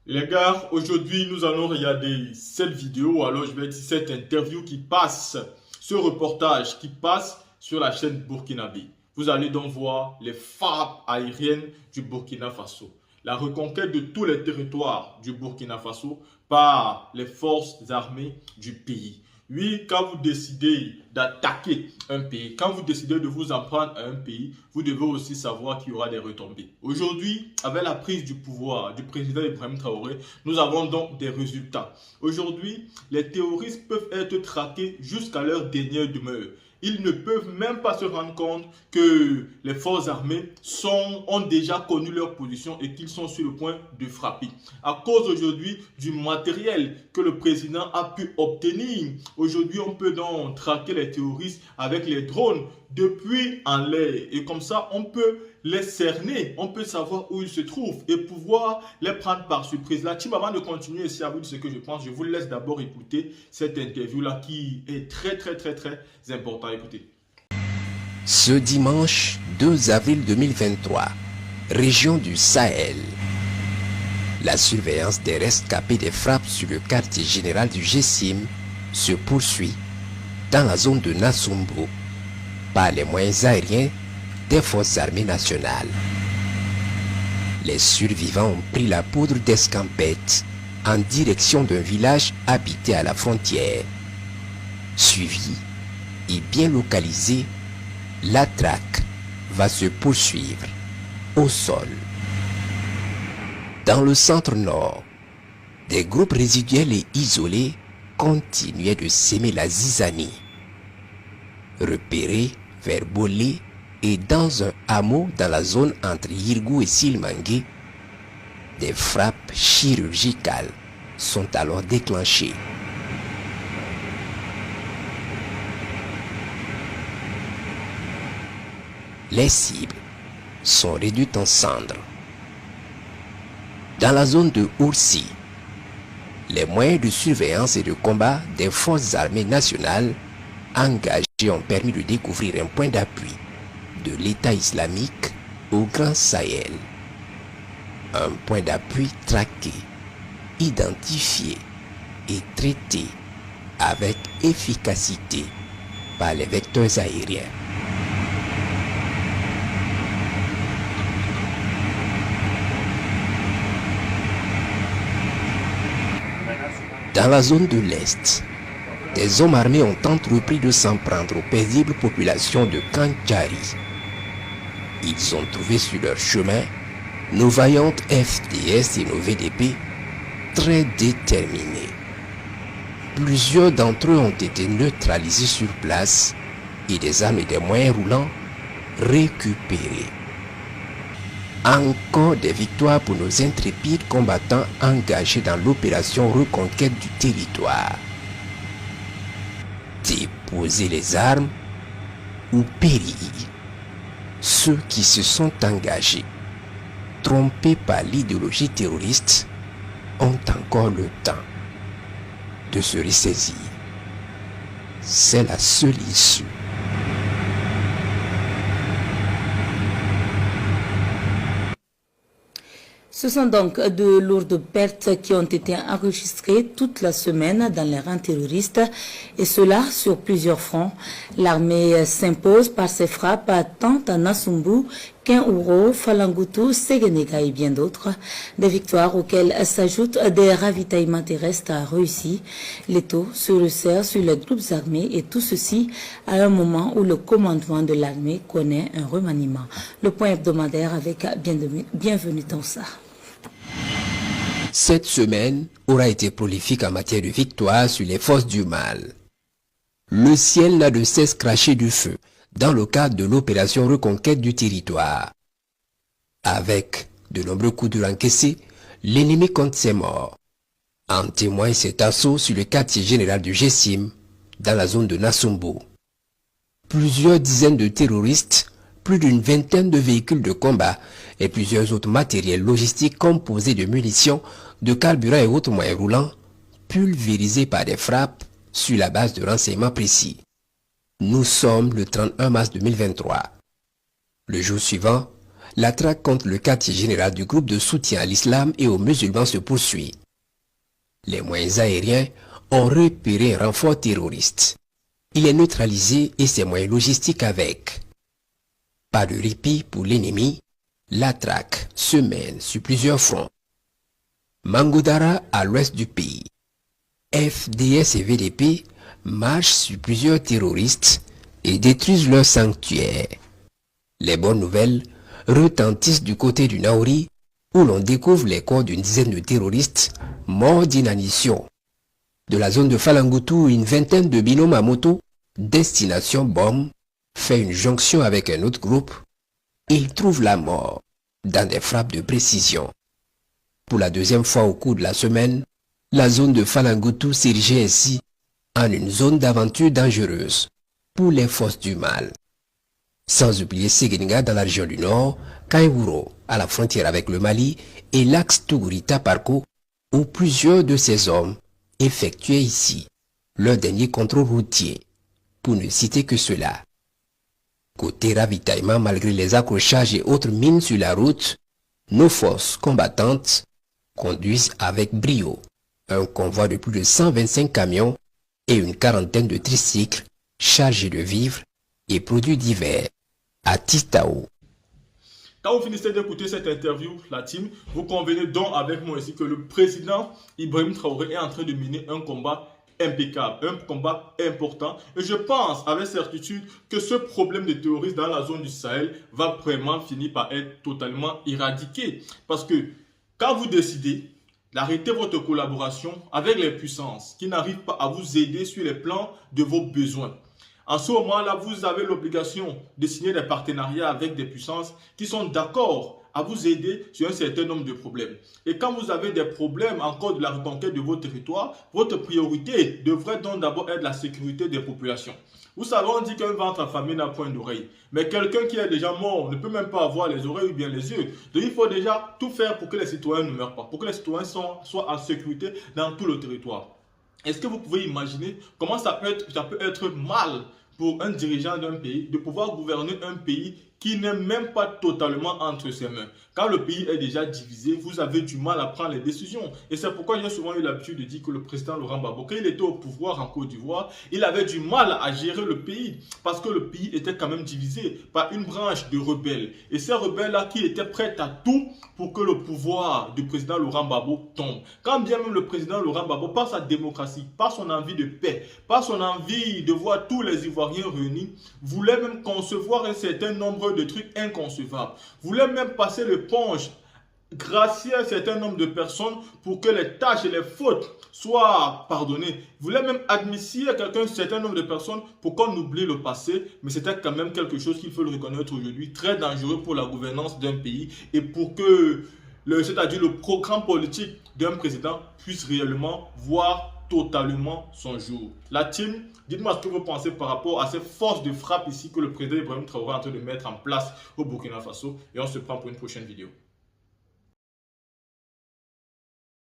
Les gars, aujourd'hui nous allons regarder cette vidéo, alors je vais dire cette interview qui passe, ce reportage qui passe sur la chaîne Burkinabé. Vous allez donc voir les frappes aériennes du Burkina Faso, la reconquête de tous les territoires du Burkina Faso par les forces armées du pays. Oui, quand vous décidez d'attaquer un pays, quand vous décidez de vous en prendre à un pays, vous devez aussi savoir qu'il y aura des retombées. Aujourd'hui, avec la prise du pouvoir du président Ibrahim Traoré, nous avons donc des résultats. Aujourd'hui, les terroristes peuvent être traqués jusqu'à leur dernière demeure. Ils ne peuvent même pas se rendre compte que les forces armées ont déjà connu leur position et qu'ils sont sur le point de frapper. À cause aujourd'hui du matériel que le président a pu obtenir, aujourd'hui on peut donc traquer les terroristes avec les drones depuis en l'air. Et comme ça, on peut les cerner, on peut savoir où ils se trouvent et pouvoir les prendre par surprise. La team, avant de continuer ici à vous dire ce que je pense, je vous laisse d'abord écouter cette interview-là qui est très important. Écoutez. Ce dimanche 2 avril 2023, région du Sahel. La surveillance des rescapés des frappes sur le quartier général du GSIM se poursuit dans la zone de Nassumbo par les moyens aériens des forces armées nationales. Les survivants ont pris la poudre d'escampette en direction d'un village habité à la frontière. Suivi et bien localisé, la traque va se poursuivre au sol. Dans le centre-nord, des groupes résiduels et isolés continuaient de s'aimer la zizanie. Repérés vers Bolé et dans un hameau dans la zone entre Yirgou et Silmangué, des frappes chirurgicales sont alors déclenchées. Les cibles sont réduites en cendres. Dans la zone de Oursi, les moyens de surveillance et de combat des forces armées nationales engagées ont permis de découvrir un point d'appui de l'État islamique au Grand Sahel. Un point d'appui traqué, identifié et traité avec efficacité par les vecteurs aériens. Dans la zone de l'Est, des hommes armés ont entrepris de s'en prendre aux paisibles populations de Kandjari. Ils ont trouvé sur leur chemin nos vaillantes FDS et nos VDP très déterminés. Plusieurs d'entre eux ont été neutralisés sur place et des armes et des moyens roulants récupérés. Encore des victoires pour nos intrépides combattants engagés dans l'opération reconquête du territoire. Déposer les armes ou périr. Ceux qui se sont engagés, trompés par l'idéologie terroriste, ont encore le temps de se ressaisir. C'est la seule issue. Ce sont donc de lourdes pertes qui ont été enregistrées toute la semaine dans les rangs terroristes, et cela sur plusieurs fronts. L'armée s'impose par ses frappes tant à Nassumbu qu'Ouro, Falangutu, Séguénéga et bien d'autres. Des victoires auxquelles s'ajoutent des ravitaillements terrestres réussis. Les taux se resserrent sur les groupes armés, et tout ceci à un moment où le commandement de l'armée connaît un remaniement. Le point hebdomadaire avec Bienvenue Tansa. Cette semaine aura été prolifique en matière de victoire sur les forces du mal. Le ciel n'a de cesse craché du feu dans le cadre de l'opération reconquête du territoire. Avec de nombreux coups durs encaissés, l'ennemi compte ses morts. En témoigne cet assaut sur le quartier général du GSIM, dans la zone de Nassumbo. Plusieurs dizaines de terroristes, plus d'une vingtaine de véhicules de combat et plusieurs autres matériels logistiques composés de munitions, de carburant et autres moyens roulants, pulvérisés par des frappes sur la base de renseignements précis. Nous sommes le 31 mars 2023. Le jour suivant, La traque contre le quartier général du groupe de soutien à l'islam et aux musulmans se poursuit. Les moyens aériens ont repéré un renfort terroriste. Il est neutralisé et ses moyens logistiques avec. Pas de répit pour l'ennemi, la traque se mène sur plusieurs fronts. Mangoudara à l'ouest du pays. FDS et VDP marchent sur plusieurs terroristes et détruisent leur sanctuaire. Les bonnes nouvelles retentissent du côté du Naouri où l'on découvre les corps d'une dizaine de terroristes morts d'inanition. De la zone de Falangutu, une vingtaine de binômes à moto, destination Bom, fait une jonction avec un autre groupe et ils trouvent la mort dans des frappes de précision. Pour la deuxième fois au cours de la semaine, la zone de Falangutu s'érigeait ainsi en une zone d'aventure dangereuse pour les forces du mal. Sans oublier Séguéninga dans la région du Nord, Kaïwouro à la frontière avec le Mali et l'axe Tougouri-Taparko où plusieurs de ces hommes effectuaient ici leur dernier contrôle routier, pour ne citer que cela. Côté ravitaillement, malgré les accrochages et autres mines sur la route, nos forces combattantes conduisent avec brio un convoi de plus de 125 camions et une quarantaine de tricycles chargés de vivres et produits divers à Titao. Quand vous finissez d'écouter cette interview, la team, vous convenez donc avec moi ici que le président Ibrahim Traoré est en train de mener un combat impeccable, un combat important. Et je pense avec certitude que ce problème de terrorisme dans la zone du Sahel va vraiment finir par être totalement éradiqué. Parce que quand vous décidez d'arrêter votre collaboration avec les puissances qui n'arrivent pas à vous aider sur les plans de vos besoins, en ce moment-là, vous avez l'obligation de signer des partenariats avec des puissances qui sont d'accord à vous aider sur un certain nombre de problèmes. Et quand vous avez des problèmes encore de la reconquête de vos territoires, votre priorité devrait donc d'abord être la sécurité des populations. Vous savez, on dit qu'un ventre affamé n'a point d'oreille. Mais quelqu'un qui est déjà mort ne peut même pas avoir les oreilles ou bien les yeux. Donc il faut déjà tout faire pour que les citoyens ne meurent pas, pour que les citoyens soient en sécurité dans tout le territoire. Est-ce que vous pouvez imaginer comment ça peut être mal pour un dirigeant d'un pays de pouvoir gouverner un pays qui n'est même pas totalement entre ses mains? Quand le pays est déjà divisé, vous avez du mal à prendre les décisions. Et c'est pourquoi j'ai souvent eu l'habitude de dire que le président Laurent Gbagbo, quand il était au pouvoir en Côte d'Ivoire, il avait du mal à gérer le pays parce que le pays était quand même divisé par une branche de rebelles. Et ces rebelles-là qui étaient prêts à tout pour que le pouvoir du président Laurent Gbagbo tombe. Quand bien même le président Laurent Gbagbo, par sa démocratie, par son envie de paix, par son envie de voir tous les Ivoiriens réunis, voulait même concevoir un certain nombre de trucs inconcevables. Voulait même passer l'éponge, gracier un certain nombre de personnes pour que les tâches et les fautes soient pardonnées. Voulait même admissier quelqu'un un certain nombre de personnes pour qu'on oublie le passé. Mais c'était quand même quelque chose qu'il faut le reconnaître aujourd'hui, très dangereux pour la gouvernance d'un pays et pour que c'est-à-dire le programme politique d'un président puisse réellement voir totalement son jour. La team, dites-moi ce que vous pensez par rapport à ces forces de frappe ici que le président Ibrahim Traoré est en train de mettre en place au Burkina Faso et on se prend pour une prochaine vidéo.